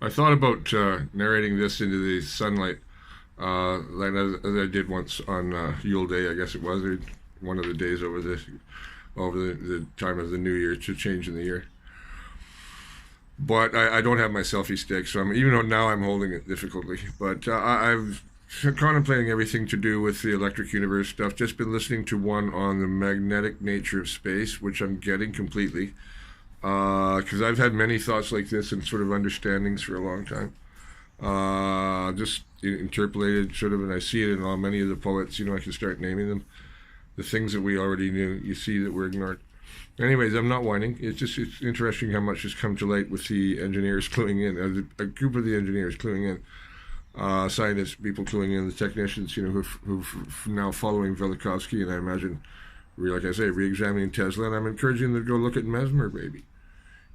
I thought about narrating this into the sunlight, like as I did once on Yule Day, I guess it was, or one of the days over the time of the New Year, to change in the year. But I don't have my selfie stick, so even though now I'm holding it difficultly. But I've contemplating everything to do with the electric universe stuff. Just been listening to one on the magnetic nature of space, which I'm getting completely. Because I've had many thoughts like this and sort of understandings for a long time. Just interpolated sort of, and I see it in many of the poets. I can start naming them. The things that we already knew, you see that were ignored. Anyways, I'm not whining. It's interesting how much has come to light with the engineers cluing in, a group of the engineers cluing in, scientists, people cluing in, the technicians, who've now following Velikovsky, and I imagine, like I say, re-examining Tesla, and I'm encouraging them to go look at Mesmer, baby.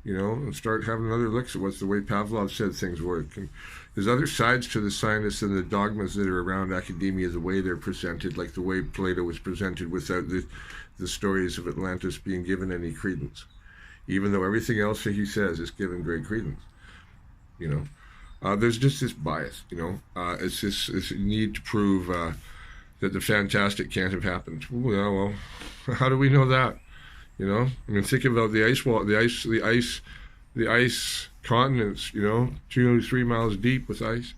And start having other looks at what's the way Pavlov said things work. And there's other sides to the scientists and the dogmas that are around academia, the way they're presented, like the way Plato was presented without the stories of Atlantis being given any credence, even though everything else that he says is given great credence. There's just this bias. It's this need to prove that the fantastic can't have happened. Ooh, yeah, well, how do we know that? Think about the ice wall, the ice continents, 2 or 3 miles deep with ice.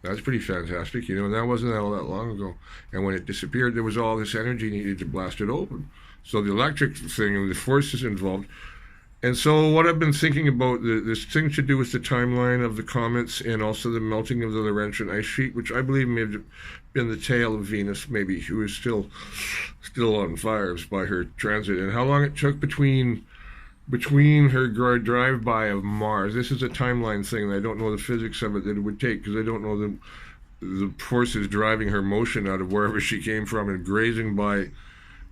That's pretty fantastic, and that wasn't all that long ago. And when it disappeared, there was all this energy needed to blast it open. So the electric thing and the forces involved. And so what I've been thinking about, this thing to do with the timeline of the comets and also the melting of the Laurentian ice sheet, which I believe may have been the tail of Venus, maybe, who is still on fire by her transit, and how long it took between her drive-by of Mars. This is a timeline thing, and I don't know the physics of it that it would take, because I don't know the forces driving her motion out of wherever she came from and grazing by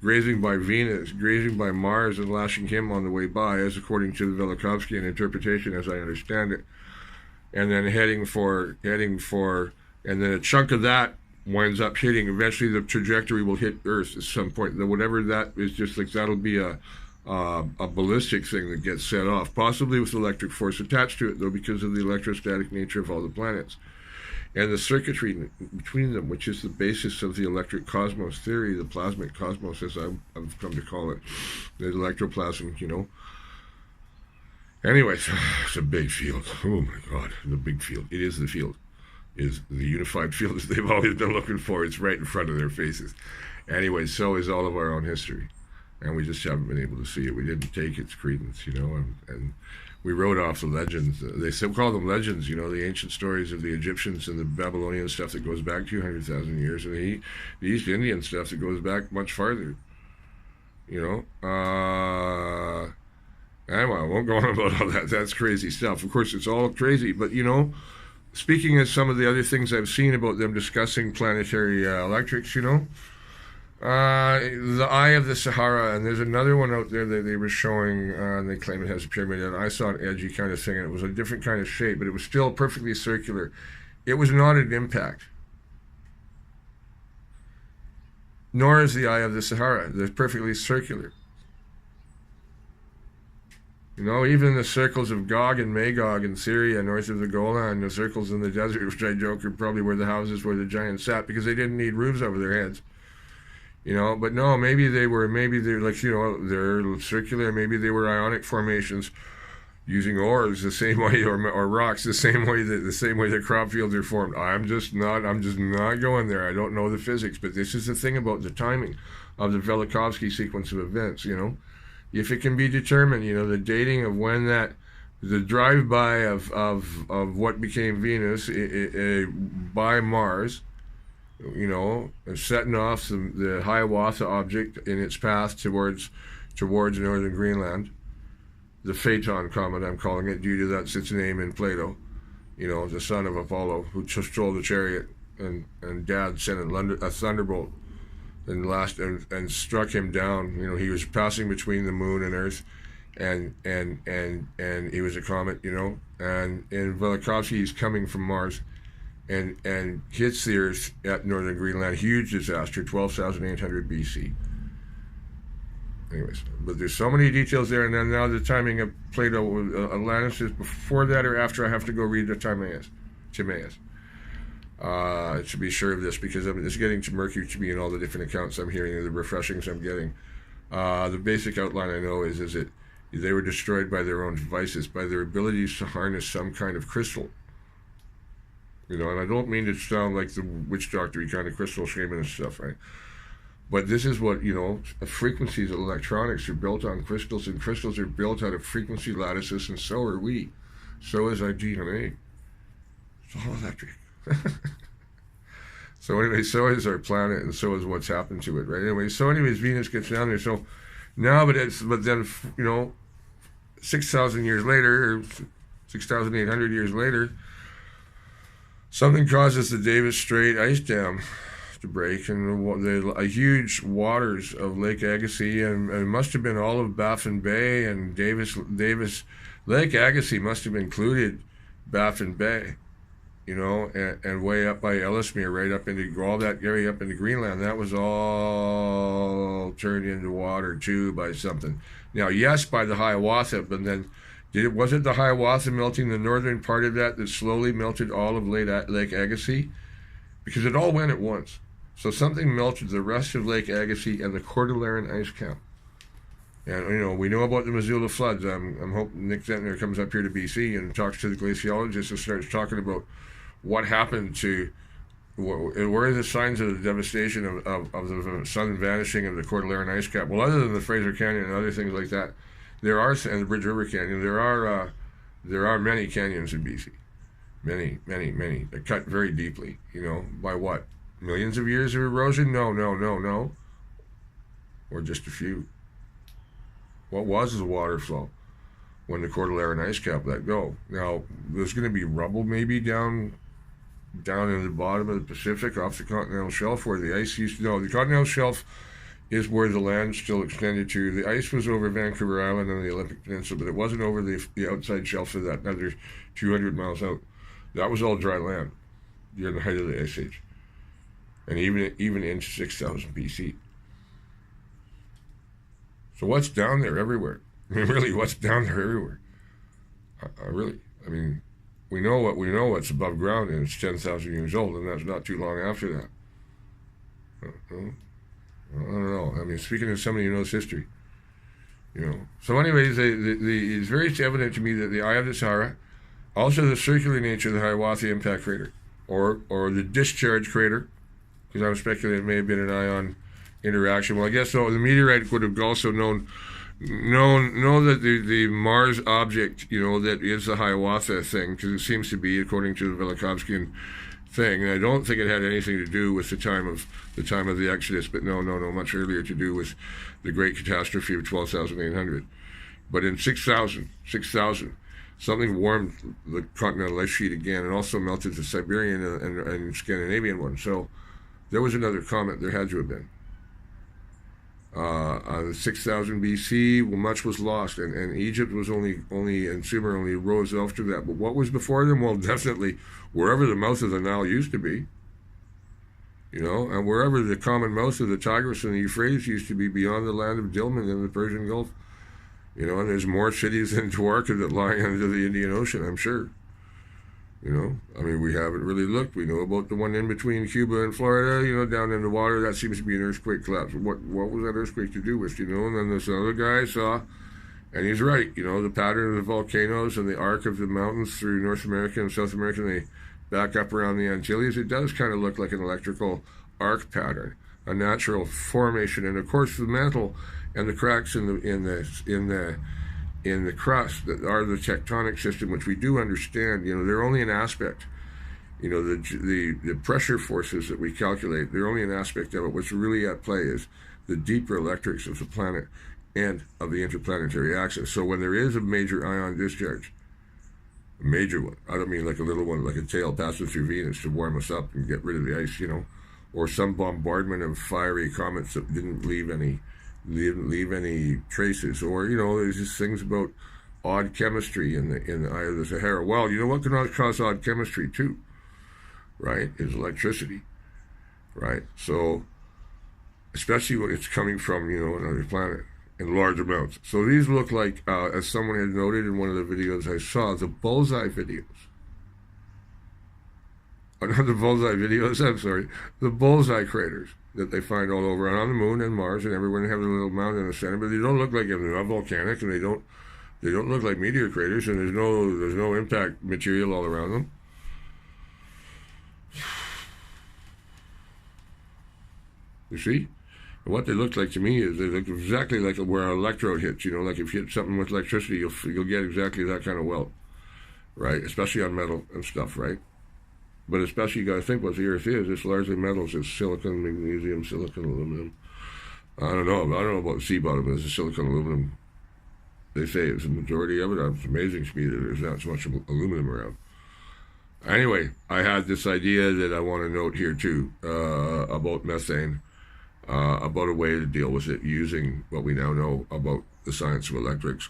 Venus, grazing by Mars, and lashing him on the way by, as according to the Velikovsky interpretation, as I understand it, and then heading for, and then a chunk of that winds up hitting. Eventually, the trajectory will hit Earth at some point. Whatever that is, just like that'll be a ballistic thing that gets set off, possibly with electric force attached to it, though, because of the electrostatic nature of all the planets. And the circuitry between them, which is the basis of the electric cosmos theory, the plasmic cosmos, as I've come to call it, the electroplasm, Anyways, it's a big field. Oh my God, the big field. It is the field. Is the unified field that they've always been looking for. It's right in front of their faces. Anyways, so is all of our own history. And we just haven't been able to see it. We didn't take its credence, and we wrote off the legends. They still call them legends, the ancient stories of the Egyptians and the Babylonian stuff that goes back 200,000 years, and the East Indian stuff that goes back much farther. Anyway, I won't go on about all that. That's crazy stuff. Of course, it's all crazy, but, speaking of some of the other things I've seen about them discussing planetary electrics, the eye of the Sahara, and there's another one out there that they were showing, and they claim it has a pyramid, and I saw an edgy kind of thing, and it was a different kind of shape, but it was still perfectly circular. It was not an impact. Nor is the eye of the Sahara. They're perfectly circular. Even the circles of Gog and Magog in Syria, north of the Golan, the circles in the desert, which I joke are probably where the houses where the giants sat, because they didn't need roofs over their heads. But no, maybe they're like, they're circular, maybe they were ionic formations using ores the same way, or rocks the same way that crop fields are formed. I'm just not going there. I don't know the physics, but this is the thing about the timing of the Velikovsky sequence of events, If it can be determined, the dating of when the drive-by of what became Venus by Mars, setting off the Hiawatha object in its path towards northern Greenland, the Phaeton comet, I'm calling it, due to that's its name in Plato, the son of Apollo, who just stole the chariot, and Dad sent a thunderbolt and struck him down. He was passing between the moon and Earth, and he was a comet, and in Velikovsky, he's coming from Mars, and hits the Earth at northern Greenland. Huge disaster, 12,800 BC. Anyways, but there's so many details there, and then now the timing of Plato with Atlantis is before that or after. I have to go read the Timaeus. To be sure of this, because it's getting too murky to me in all the different accounts I'm hearing and the refreshings I'm getting. The basic outline I know is that they were destroyed by their own devices, by their abilities to harness some kind of crystal. And I don't mean to sound like the witch doctor-y kind of crystal shaman and stuff, right? But this is what, frequencies of electronics are built on crystals, and crystals are built out of frequency lattices, and so are we. So is our DNA. It's all electric. So anyway, so is our planet, and so is what's happened to it, right? Anyway, so anyways, Venus gets down there. So now, but then, 6,000 years later, or 6,800 years later, something causes the Davis Strait ice dam to break, and the huge waters of Lake Agassiz, and it must have been all of Baffin Bay and Davis Lake Agassiz must have included Baffin Bay, and way up by Ellesmere, right up into all that area up into Greenland. That was all turned into water too by something. Now, yes, by the Hiawatha, but then was it the Hiawatha melting the northern part of that slowly melted all of Lake Agassiz? Because it all went at once. So something melted the rest of Lake Agassiz and the Cordilleran ice cap. And, we know about the Missoula floods. I'm hoping Nick Zentner comes up here to BC and talks to the glaciologists and starts talking about what happened to, where are the signs of the devastation of the sudden vanishing of the Cordilleran ice cap. Well, other than the Fraser Canyon and other things like that, and the Bridge River Canyon, there are many canyons in BC. Many, many, many. That cut very deeply, by what? Millions of years of erosion? No. Or just a few. What was the water flow when the Cordilleran ice cap let go? Now, there's going to be rubble maybe down in the bottom of the Pacific off the continental shelf where the ice used to... No, the continental shelf is where the land still extended to. The ice was over Vancouver Island and the Olympic Peninsula, but it wasn't over the outside shelf of that another 200 miles out. That was all dry land during the height of the Ice Age. And even into 6,000 BC. So what's down there everywhere? I mean, really, what's down there everywhere? We know what's above ground, and it's 10,000 years old, and that's not too long after that. I don't know. I mean, speaking of somebody who knows history, So anyways, it's very evident to me that the eye of the Sahara, also the circular nature of the Hiawatha impact crater, or the discharge crater, because I was speculating it may have been an ion interaction. Well, I guess so. The meteorite would have also known that the Mars object, that is the Hiawatha thing, because it seems to be, according to the Velikovskian thing. And I don't think it had anything to do with the time of the Exodus, but no, much earlier, to do with the great catastrophe of 12,800. But in 6,000, something warmed the continental ice sheet again, and also melted the Siberian and Scandinavian one. So there was another comet. There had to have been. 6,000 BC, much was lost, and Egypt was and Sumer only rose after that. But what was before them? Well, definitely wherever the mouth of the Nile used to be, and wherever the common mouth of the Tigris and the Euphrates used to be, beyond the land of Dilmun in the Persian Gulf, and there's more cities than Dwarka that lie under the Indian Ocean, I'm sure. We haven't really looked. We know about the one in between Cuba and Florida, down in the water. That seems to be an earthquake collapse. What was that earthquake to do with, And then this other guy saw, and he's right, the pattern of the volcanoes and the arc of the mountains through North America and South America, and they back up around the Antilles. It does kind of look like an electrical arc pattern, a natural formation. And of course, the mantle and the cracks in the crust that are the tectonic system, which we do understand, they're only an aspect. The pressure forces that we calculate, they're only an aspect of it. What's really at play is the deeper electrics of the planet and of the interplanetary axis. So when there is a major ion discharge, a major one, I don't mean like a little one, like a tail passing through Venus to warm us up and get rid of the ice, or some bombardment of fiery comets that didn't leave any traces, or there's just things about odd chemistry in the eye of the Sahara. Well, what can cause odd chemistry too, right? Is electricity, right? So especially when it's coming from another planet, in large amounts. So these look like, as someone had noted in one of the videos I saw, the bullseye videos. Not the bullseye videos, I'm sorry, the bullseye craters that they find all over on the moon and Mars and everywhere. They have a little mountain in the center, but they don't look like, they're not volcanic, and they don't look like meteor craters, and there's no impact material all around them. You see? And what they look like to me is they look exactly like where an electrode hits. You know, like if you hit something with electricity, you'll get exactly that kind of welt, right? Especially on metal and stuff, right? But especially you got to think what the Earth is. It's largely metals. It's silicon, magnesium, silicon, aluminum. I don't know about the sea bottom. It's silicon, aluminum. They say it's the majority of it. It's amazing to me that there's not so much aluminum around. Anyway, I had this idea that I want to note here too, about methane, about a way to deal with it using what we now know about the science of electrics.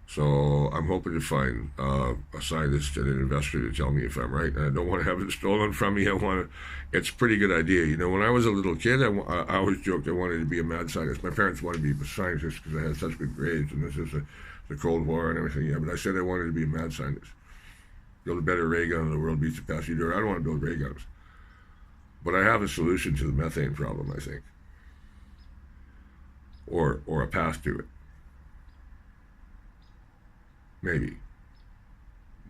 So I'm hoping to find a scientist and an investor to tell me if I'm right. And I don't want to have it stolen from me. It's a pretty good idea. You know, when I was a little kid, I always joked I wanted to be a mad scientist. My parents wanted me to be a scientist because I had such good grades, and this is the Cold War and everything. Yeah, but I said I wanted to be a mad scientist. Build a better ray gun in the world, beats the Apache door. I don't want to build ray guns. But I have a solution to the methane problem, I think. Or a path to it. Maybe.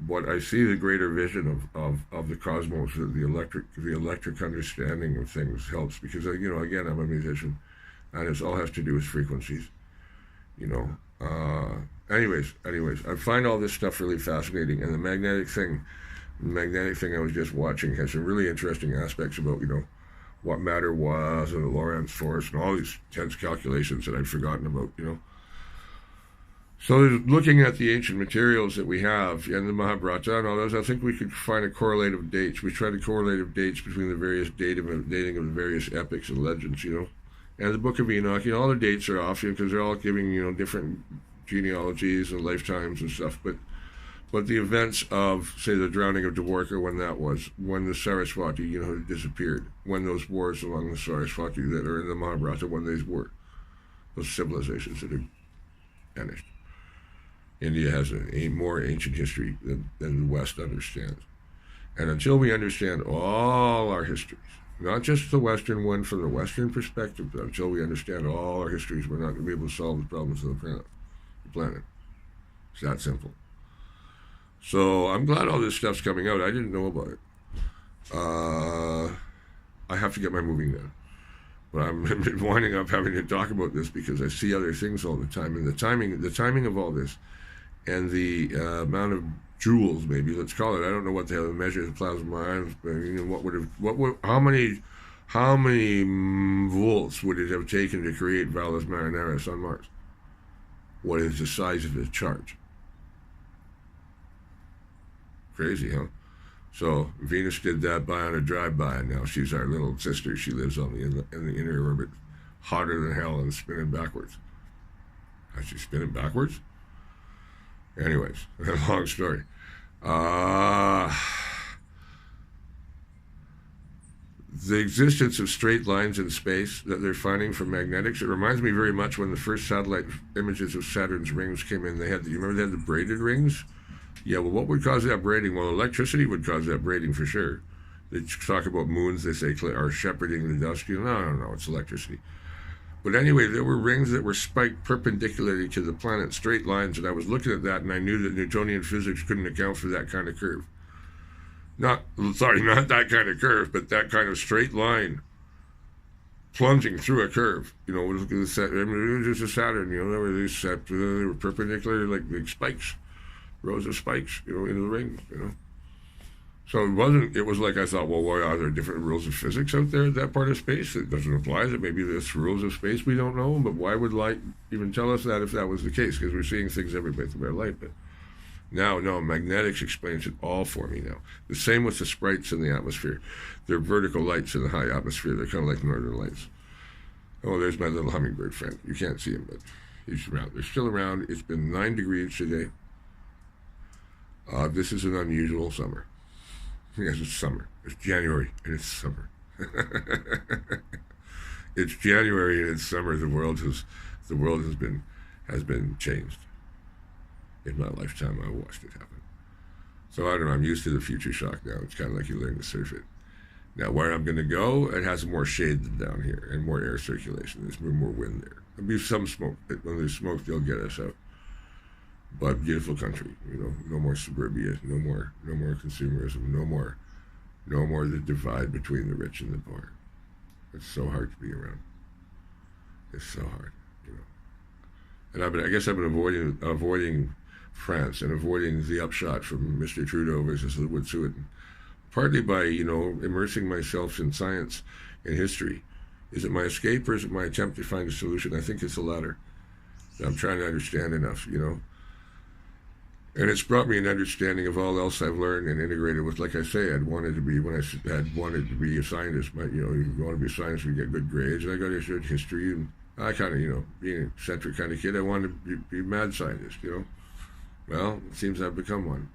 But I see the greater vision of the cosmos, the electric understanding of things helps, because, you know, again, I'm a musician, and it all has to do with frequencies, you know. Anyways, I find all this stuff really fascinating, and the magnetic thing I was just watching has some really interesting aspects about, you know, what matter was, and the Lorentz force, and all these tense calculations that I'd forgotten about, you know. So looking at the ancient materials that we have in the Mahabharata and all those, I think we could find a correlative dates. We tried to correlative dates between the various dating of the various epics and legends, you know. And the Book of Enoch, you know, all the dates are off, you know, because they're all giving, you know, different genealogies and lifetimes and stuff. But the events of, say, the drowning of Dwarka, when that was, when the Saraswati, you know, disappeared, when those wars along the Saraswati that are in the Mahabharata, when these were, those civilizations that have vanished. India has a more ancient history than the West understands. And until we understand all our histories, not just the Western one from the Western perspective, but until we understand all our histories, we're not going to be able to solve the problems of the planet. It's that simple. So I'm glad all this stuff's coming out. I didn't know about it. I have to get my moving done. But I'm winding up having to talk about this because I see other things all the time. And the timing of all this, and the amount of joules, maybe let's call it. I don't know what the hell measure the plasma ions, but you know, how many volts would it have taken to create Valles Marineris on Mars? What is the size of its charge? Crazy, huh? So Venus did that on a drive-by, and now she's our little sister. She lives on in the inner orbit, hotter than hell, and spinning backwards. Is she spinning backwards? Anyways, long story. The existence of straight lines in space that they're finding from magnetics, it reminds me very much when the first satellite images of Saturn's rings came in. You remember they had the braided rings? Yeah, well, what would cause that braiding? Well, electricity would cause that braiding for sure. They talk about moons, they say, are shepherding the dust. You know, no, it's electricity. But anyway, there were rings that were spiked perpendicularly to the planet, straight lines, and I was looking at that, and I knew that Newtonian physics couldn't account for that kind of curve. Not that kind of curve, but that kind of straight line plunging through a curve. You know, look at the Saturn. I mean, it was just a Saturn. You know, they were perpendicular, like big spikes, rows of spikes. You know, into the rings. You know. So it was like I thought, well, why are there different rules of physics out there at that part of space? It doesn't apply that maybe there's rules of space we don't know, but why would light even tell us that if that was the case? Because we're seeing things every bit of our light. But now, no, magnetics explains it all for me now. The same with the sprites in the atmosphere. They're vertical lights in the high atmosphere. They're kind of like northern lights. Oh, there's my little hummingbird friend. You can't see him, but he's around. They're still around. It's been 9 degrees today. This is an unusual summer. Yes, it's summer. It's January, and it's summer. It's January, and it's summer. The world has been has been changed. In my lifetime, I watched it happen. So I don't know, I'm used to the future shock now. It's kind of like you learn to surf it. Now, where I'm going to go, it has more shade than down here and more air circulation. There's more wind there. There'll be some smoke. When there's smoke, they'll get us out. But beautiful country, no more suburbia, no more consumerism, no more the divide between the rich and the poor. It's so hard to be around. It's so hard, And I guess I've been avoiding France and avoiding the upshot from Mr. Trudeau versus the Wet'suwet'en, partly by, immersing myself in science and history. Is it my escape or is it my attempt to find a solution? I think it's the latter. I'm trying to understand enough, And it's brought me an understanding of all else I've learned and integrated with, like I say, I'd wanted to be a scientist. But, you want to be a scientist, we get good grades. And I got into history, and I kind of, being an eccentric kind of kid, I wanted to be a mad scientist, Well, it seems I've become one.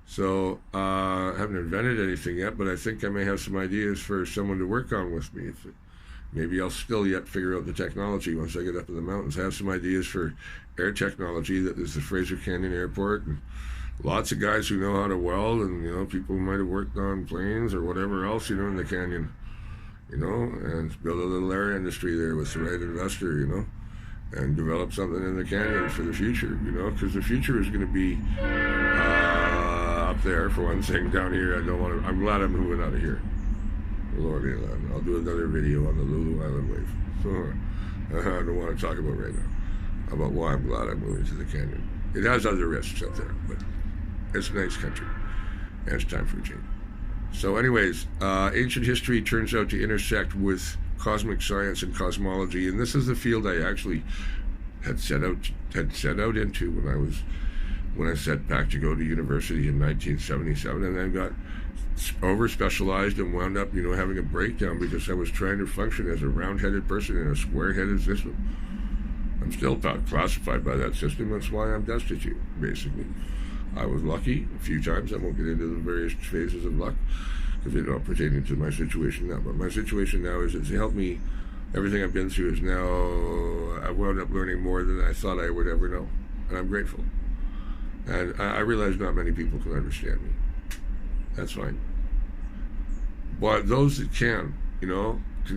So I haven't invented anything yet, but I think I may have some ideas for someone to work on with me. Maybe I'll still yet figure out the technology once I get up in the mountains. I have some ideas for air technology. That is the Fraser Canyon Airport, and lots of guys who know how to weld, and people who might have worked on planes or whatever else, in the canyon, and build a little air industry there with the right investor, and develop something in the canyon for the future, because the future is going to be up there for one thing. Down here, I'm glad I'm moving out of here. Lord, I'll do another video on the Lulu Island wave. I don't want to talk about right now about why I'm glad I'm moving to the canyon. It has other risks up there, but it's a nice country, and it's time for a change. So anyways, ancient history turns out to intersect with cosmic science and cosmology, and this is the field I actually had set out into when I set back to go to university in 1977, and then got over-specialized and wound up, having a breakdown because I was trying to function as a round-headed person in a square-headed system. I'm still classified by that system. That's why I'm destitute, basically. I was lucky a few times. I won't get into the various phases of luck because they don't pertain to my situation now. But my situation now is it's helped me. Everything I've been through is now I wound up learning more than I thought I would ever know. And I'm grateful. And I realize not many people can understand me. That's fine. But those that can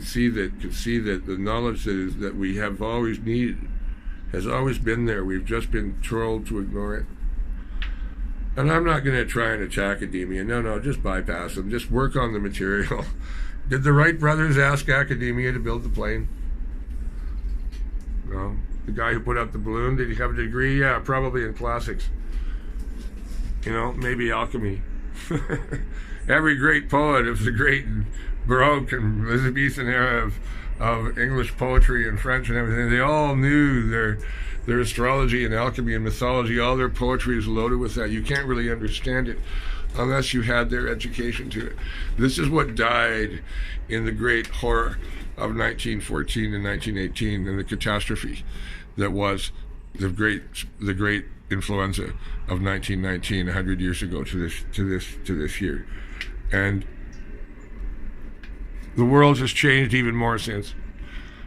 see that the knowledge that we have always needed has always been there. We've just been told to ignore it. And I'm not going to try and attack academia. No, just bypass them. Just work on the material. Did the Wright brothers ask academia to build the plane? No. The guy who put up the balloon, did he have a degree? Yeah, probably in classics. Maybe alchemy. Every great poet of the great Baroque and Elizabethan era of English poetry and French and everything, they all knew their astrology and alchemy and mythology. All their poetry is loaded with that. You can't really understand it unless you had their education to it. This is what died in the great horror of 1914 and 1918 and the catastrophe that was the great influenza of 1919, 100 years ago to this year. And the world has changed even more since.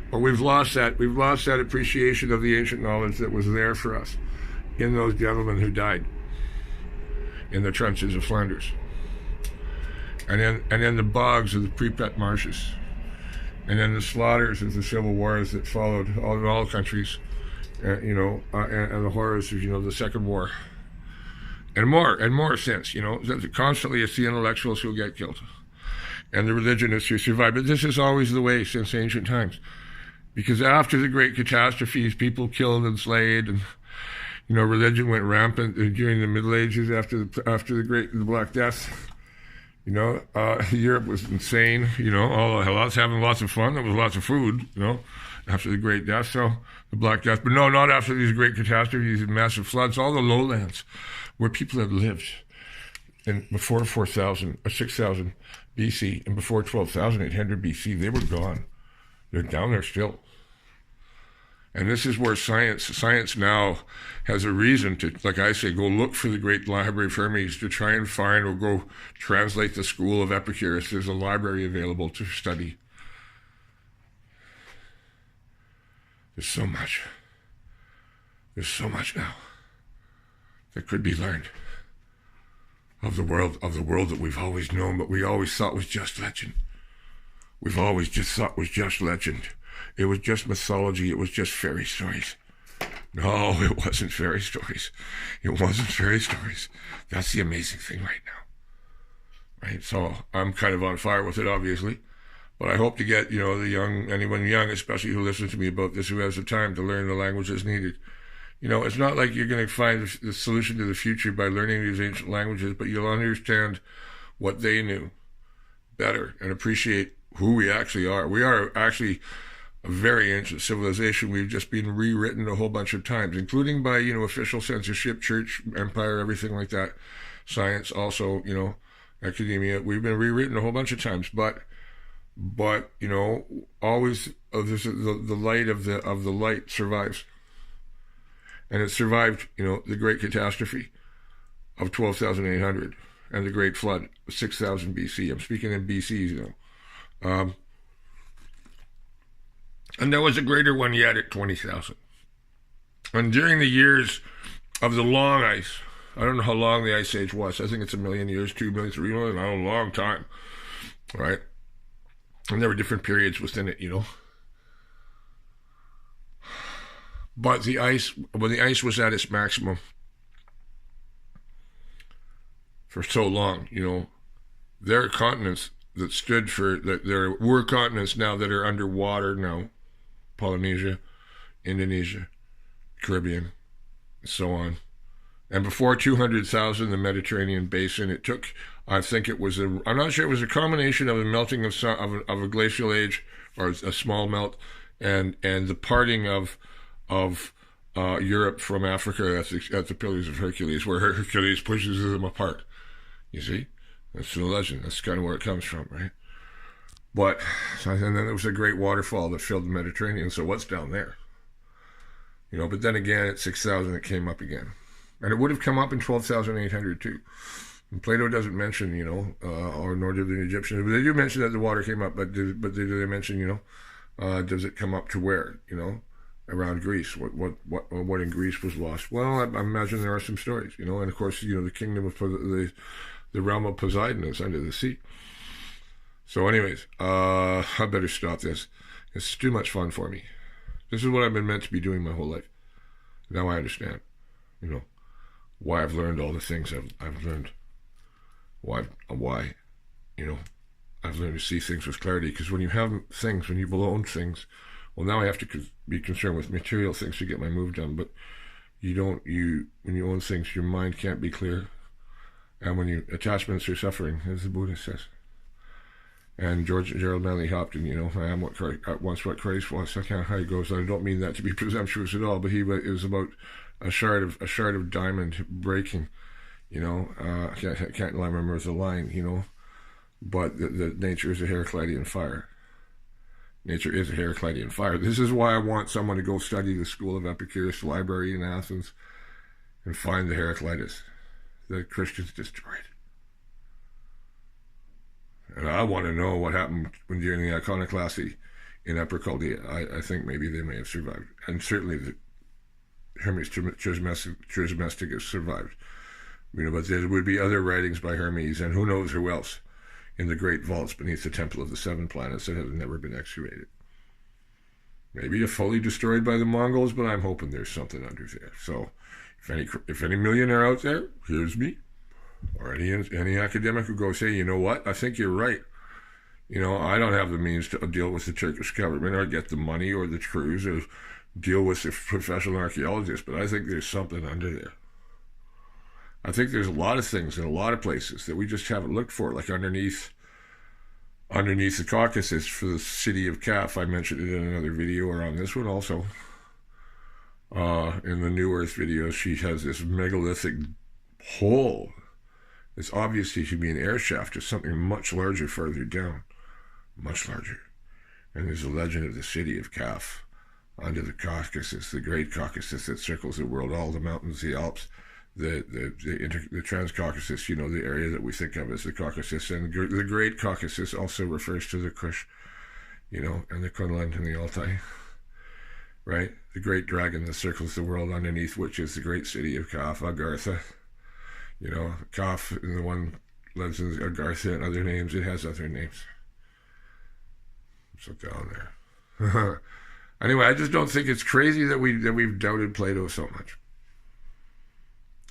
But we've lost that appreciation of the ancient knowledge that was there for us in those gentlemen who died in the trenches of Flanders. And in the bogs of the Pripyat marshes. And then the slaughters of the civil wars that followed in all countries. And the horrors of, the Second War. And more since, constantly it's the intellectuals who get killed. And the religionists who survive. But this is always the way since ancient times. Because after the great catastrophes, people killed and slayed, and, religion went rampant during the Middle Ages after the Black Death. Europe was insane, all the Helots having lots of fun. There was lots of food, after the Great Death, so the Black Death. But no, not after these great catastrophes and massive floods. All the lowlands where people had lived before 4,000 or 6,000 BC and before 12,800 BC, they were gone. They're down there still. And this is where science now has a reason to, like I say, go look for the great library of Hermes to try and find or go translate the school of Epicurus. There's a library available to study. There's so much. There's so much now that could be learned of the world that we've always known, but we always thought was just legend. We've always just thought was just legend. It was just mythology. It was just fairy stories. No, it wasn't fairy stories. It wasn't fairy stories. That's the amazing thing right now. Right? So I'm kind of on fire with it, obviously. But I hope to get, anyone young, especially who listens to me about this, who has the time to learn the languages needed. It's not like you're going to find the solution to the future by learning these ancient languages, but you'll understand what they knew better and appreciate who we actually are. We are actually a very ancient civilization. We've just been rewritten a whole bunch of times, including by, official censorship, church, empire, everything like that. Science also, academia. We've been rewritten a whole bunch of times, but always the light of the light survives. And it survived, the Great Catastrophe of 12,800 and the Great Flood of 6,000 BC. I'm speaking in BCs, and there was a greater one yet at 20,000. And during the years of the long ice, I don't know how long the ice age was. I think it's 1 million years, 2 million, 3 million, a long time, right? And there were different periods within it, But when the ice was at its maximum for so long, there are continents that stood for, that there were continents now that are underwater now. Polynesia, Indonesia, Caribbean, and so on. And before 200,000, the Mediterranean basin, it took, I think it was, I'm not sure, it was a combination of the melting of a glacial age, or a small melt, and the parting of Europe from Africa at the Pillars of Hercules, where Hercules pushes them apart. You see? That's the legend. That's kind of where it comes from, right? But, and then there was a great waterfall that filled the Mediterranean, so what's down there? But then again, at 6,000, it came up again. And it would have come up in 12,800 too. And Plato doesn't mention, or nor did the Egyptians, but they do mention that the water came up, but do they mention, does it come up to where, around Greece? What in Greece was lost? Well, I imagine there are some stories, and of course, the kingdom of the realm of Poseidon is under the sea. So anyways, I better stop this. It's too much fun for me. This is what I've been meant to be doing my whole life. Now I understand, why I've learned all the things I've learned. Why, I've learned to see things with clarity. Because when you have things, when you own things, well, now I have to be concerned with material things to get my move done. But when you own things, your mind can't be clear. And when attachments are suffering, as the Buddha says. And Gerald Manley Hopkins, I am what Christ was. I can't know how he goes. I don't mean that to be presumptuous at all, but he is about a shard of diamond breaking. I can't remember the line. But the nature is a Heraclitean fire. Nature is a Heraclitean fire. This is why I want someone to go study the School of Epicurus library in Athens and find the Heraclitus that Christians destroyed. And I want to know what happened during the iconoclasty in Upper Chaldea. I think maybe they may have survived. And certainly the Hermes Trismegistus survived. But there would be other writings by Hermes, and who knows who else, in the great vaults beneath the Temple of the Seven Planets that have never been excavated. Maybe fully destroyed by the Mongols, but I'm hoping there's something under there. So if any millionaire out there hears me, or any academic who goes, hey, you know what? I think you're right. I don't have the means to deal with the Turkish government or get the money or the crews or deal with the professional archaeologists, but I think there's something under there. I think there's a lot of things in a lot of places that we just haven't looked for, like underneath the Caucasus for the city of Kaf. I mentioned it in another video, or on this one also. In the New Earth video, she has this megalithic hole. It's obviously should be an air shaft or something much larger further down. Much larger. And there's a legend of the city of Kaf under the Caucasus, the great Caucasus that circles the world, all the mountains, the Alps, the Trans-Caucasus, the area that we think of as the Caucasus. And the great Caucasus also refers to the Kush, and the Kunlun and the Altai, right? the great dragon that circles the world underneath which is the great city of Kaf, Agartha. You know, Kaf is the one legends, Agartha and other names. It has other names. So down there. Anyway, I just don't think it's crazy that we've doubted Plato so much.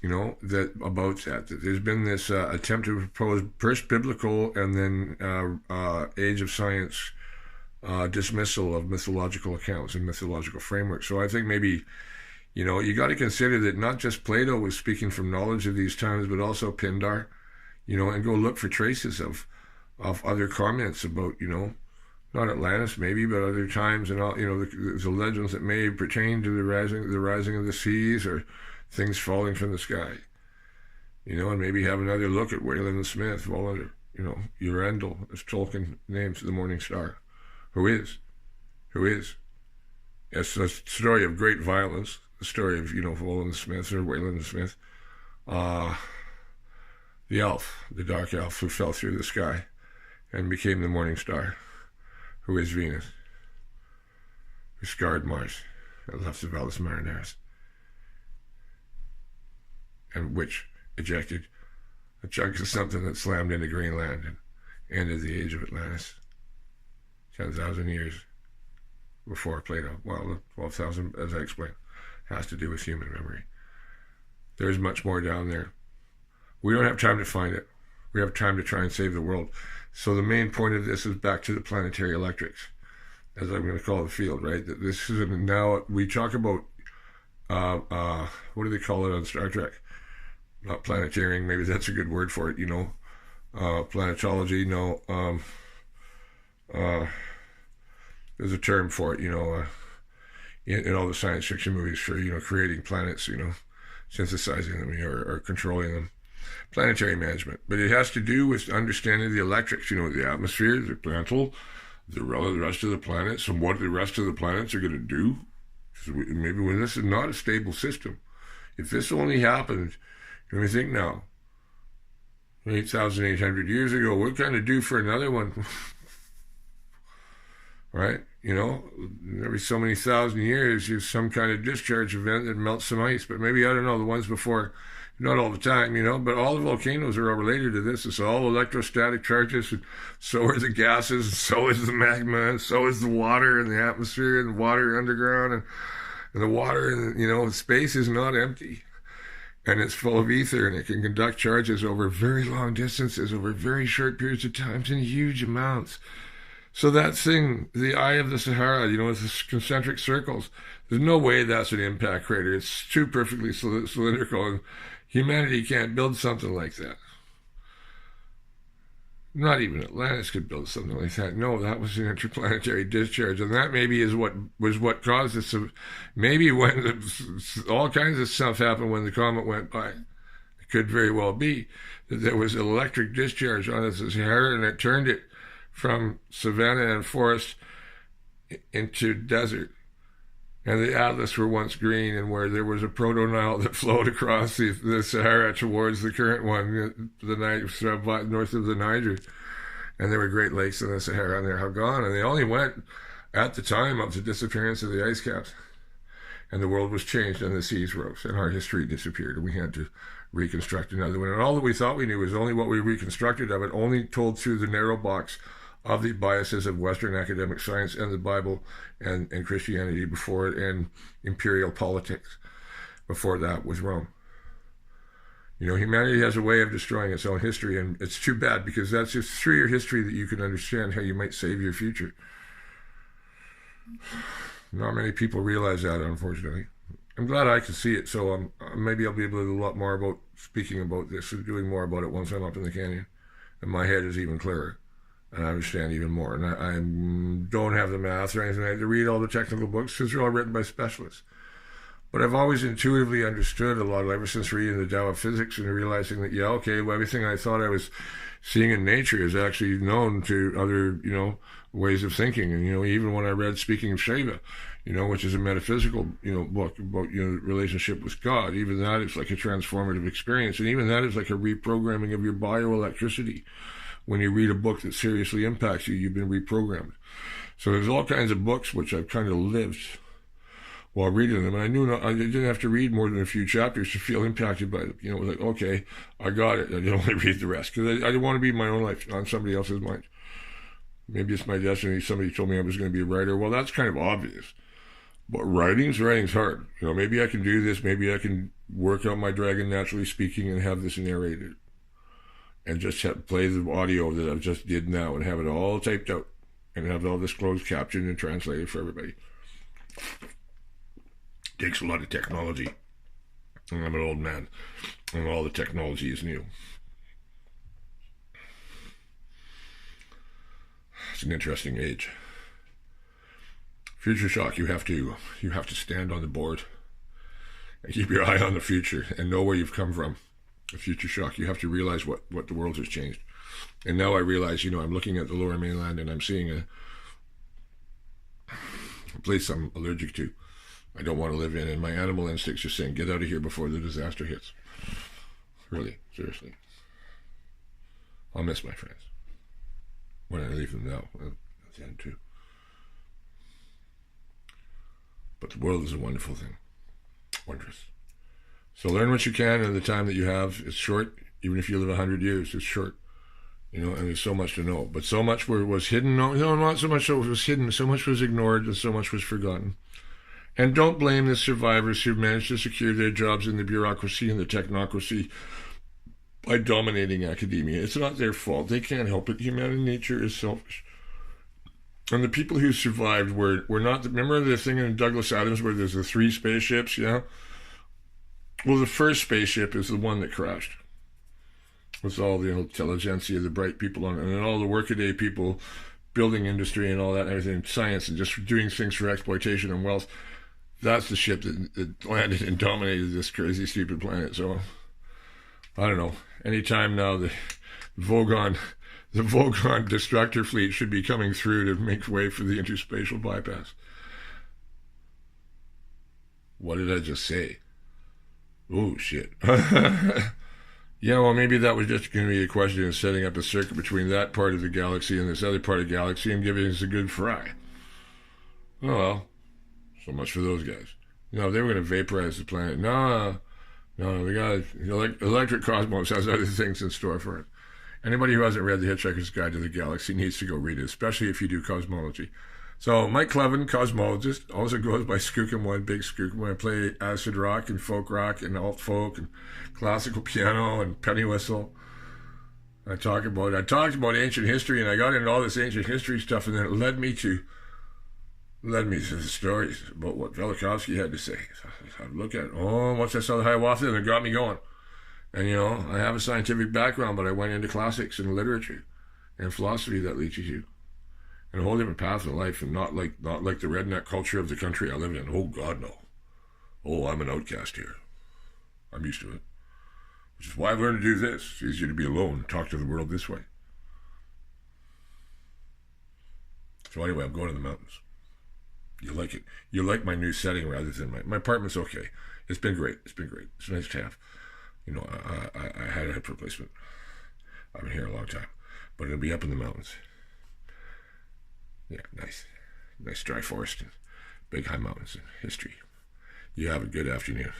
You know, about that there's been this attempt to propose first biblical and then age of science dismissal of mythological accounts and mythological frameworks. So I think maybe, you know, you got to consider that not just Plato was speaking from knowledge of these times, but also Pindar, you know, and go look for traces of other comments about, you know, not Atlantis maybe, but other times, and all, you know, the legends that may pertain to the rising of the seas or things falling from the sky, you know, and maybe have another look at Wayland Smith, Wallander, you know, Urendel, as Tolkien names the Morning Star, who is. It's a story of great violence, the story of, you know, Wayland Smith or Wayland Smith, the elf, the dark elf who fell through the sky and became the Morning Star, who is Venus, who scarred Mars and left the Valles Marineris, and which ejected a chunk of something that slammed into Greenland and ended the age of Atlantis 10,000 years before Plato. Well, the 12,000, as I explained, has to do with human memory. There's much more down there. We don't have time to find it. We have time to try and save the world. So the main point of this is back to the planetary electrics, as I'm going to call the field, right? That this is now, we talk about, what do they call it on Star Trek? Not planetarian, maybe that's a good word for it, you know. Planetology, no. There's a term for it, you know, in all the science fiction movies for, you know, creating planets, you know, synthesizing them, you know, or controlling them. Planetary management. But it has to do with understanding the electrics, you know, the atmosphere, the mantle, the rest of the planets, and what the rest of the planets are going to do. Maybe when this is not a stable system. If this only happened, let me think now, 8,800 years ago, what kind of do for another one? Right? You know, every so many thousand years, you have some kind of discharge event that melts some ice. But maybe, I don't know, the ones before, not all the time, you know, but all the volcanoes are all related to this. It's all electrostatic charges, and so are the gases, and so is the magma, and so is the water in the atmosphere, and the water underground, and the water, and, you know, space is not empty. And it's full of ether, and it can conduct charges over very long distances, over very short periods of time, in huge amounts. So that thing, the eye of the Sahara, you know, with the concentric circles, there's no way that's an impact crater. It's too perfectly cylindrical, and humanity can't build something like that. Not even Atlantis could build something like that. No, that was an interplanetary discharge, and that maybe was what caused this. Maybe when all kinds of stuff happened when the comet went by, it could very well be that there was electric discharge on the Sahara, and it turned it from savanna and forest into desert. And the Atlas were once green, and where there was a proto-Nile that flowed across the Sahara towards the current one, north of the Niger. And there were Great Lakes in the Sahara, and they're all gone. And they only went, at the time, up to the disappearance of the ice caps. And the world was changed, and the seas rose, and our history disappeared, and we had to reconstruct another one. And all that we thought we knew was only what we reconstructed of it, only told through the narrow box of the biases of Western academic science and the Bible and Christianity before it, and imperial politics before that was Rome. You know, humanity has a way of destroying its own history, and it's too bad, because that's just through your history that you can understand how you might save your future. Not many people realize that, unfortunately. I'm glad I can see it, so maybe I'll be able to do a lot more about speaking about this and doing more about it once I'm up in the canyon, and my head is even clearer. And I understand even more. And I don't have the math or anything. I have to read all the technical books because they're all written by specialists. But I've always intuitively understood a lot, ever since reading the Tao of Physics and realizing that, yeah, okay, well, everything I thought I was seeing in nature is actually known to other, you know, ways of thinking. And, you know, even when I read Speaking of Shiva, you know, which is a metaphysical, you know, book about, you know, relationship with God, even that is like a transformative experience. And even that is like a reprogramming of your bioelectricity. When you read a book that seriously impacts you, you've been reprogrammed. So there's all kinds of books which I've kind of lived while reading them, and I knew I didn't have to read more than a few chapters to feel impacted by them. You know, it was like, okay, I got it. I didn't want to read the rest because I didn't want to be in my own life, on somebody else's mind. Maybe it's my destiny. Somebody told me I was going to be a writer. Well, that's kind of obvious. But writing's hard. You know, maybe I can do this. Maybe I can work out my dragon naturally speaking and have this narrated. And just play the audio that I've just did now and have it all typed out. And have all this closed captioned and translated for everybody. Takes a lot of technology. And I'm an old man. And all the technology is new. It's an interesting age. Future shock, you have to stand on the board and keep your eye on the future and know where you've come from. A future shock, you have to realize what the world has changed. And now I realize, you know, I'm looking at the Lower Mainland and I'm seeing a place I'm allergic to. I don't want to live in, and my animal instincts are saying, get out of here before the disaster hits. Really, seriously. I'll miss my friends. When I leave them now, that's the end too. But the world is a wonderful thing. Wondrous. So learn what you can, and the time that you have is short. Even if you live 100 years, it's short. You know, and there's so much to know. But so much was hidden. No, not so much was hidden. So much was ignored, and so much was forgotten. And don't blame the survivors who managed to secure their jobs in the bureaucracy and the technocracy by dominating academia. It's not their fault. They can't help it. Human nature is selfish. And the people who survived were not... Remember the thing in Douglas Adams where there's the 3 spaceships, yeah? Well, the first spaceship is the one that crashed. With all the intelligentsia, the bright people on it, and all the workaday people, building industry and all that, and everything, science, and just doing things for exploitation and wealth. That's the ship that landed and dominated this crazy, stupid planet. So, I don't know. Anytime now, the Vogon destructor fleet should be coming through to make way for the interspatial bypass. What did I just say? Oh, shit. Yeah, well, maybe that was just going to be a question of setting up a circuit between that part of the galaxy and this other part of the galaxy and giving us a good fry. Oh, well. So much for those guys. No, they were going to vaporize the planet. No, we got Electric Cosmos has other things in store for it. Anybody who hasn't read The Hitchhiker's Guide to the Galaxy needs to go read it, especially if you do cosmology. So Mike Clevin, cosmologist, also goes by Skookum1, Big Skookum. I play acid rock and folk rock and alt folk and classical piano and penny whistle. I talked about ancient history, and I got into all this ancient history stuff, and then it led me to the stories about what Velikovsky had to say. So I look at it. Once I saw the Hiawatha, and it got me going. And, you know, I have a scientific background, but I went into classics and literature and philosophy that leads you to. And a whole different path in life, and not like the redneck culture of the country I live in. Oh, God, no. Oh, I'm an outcast here. I'm used to it. Which is why I've learned to do this. It's easier to be alone and talk to the world this way. So anyway, I'm going to the mountains. You like it. You like my new setting rather than my apartment's okay. It's been great. It's nice to have. You know, I had a hip replacement. I've been here a long time. But it'll be up in the mountains. Yeah, nice dry forest and big high mountains and history. You have a good afternoon.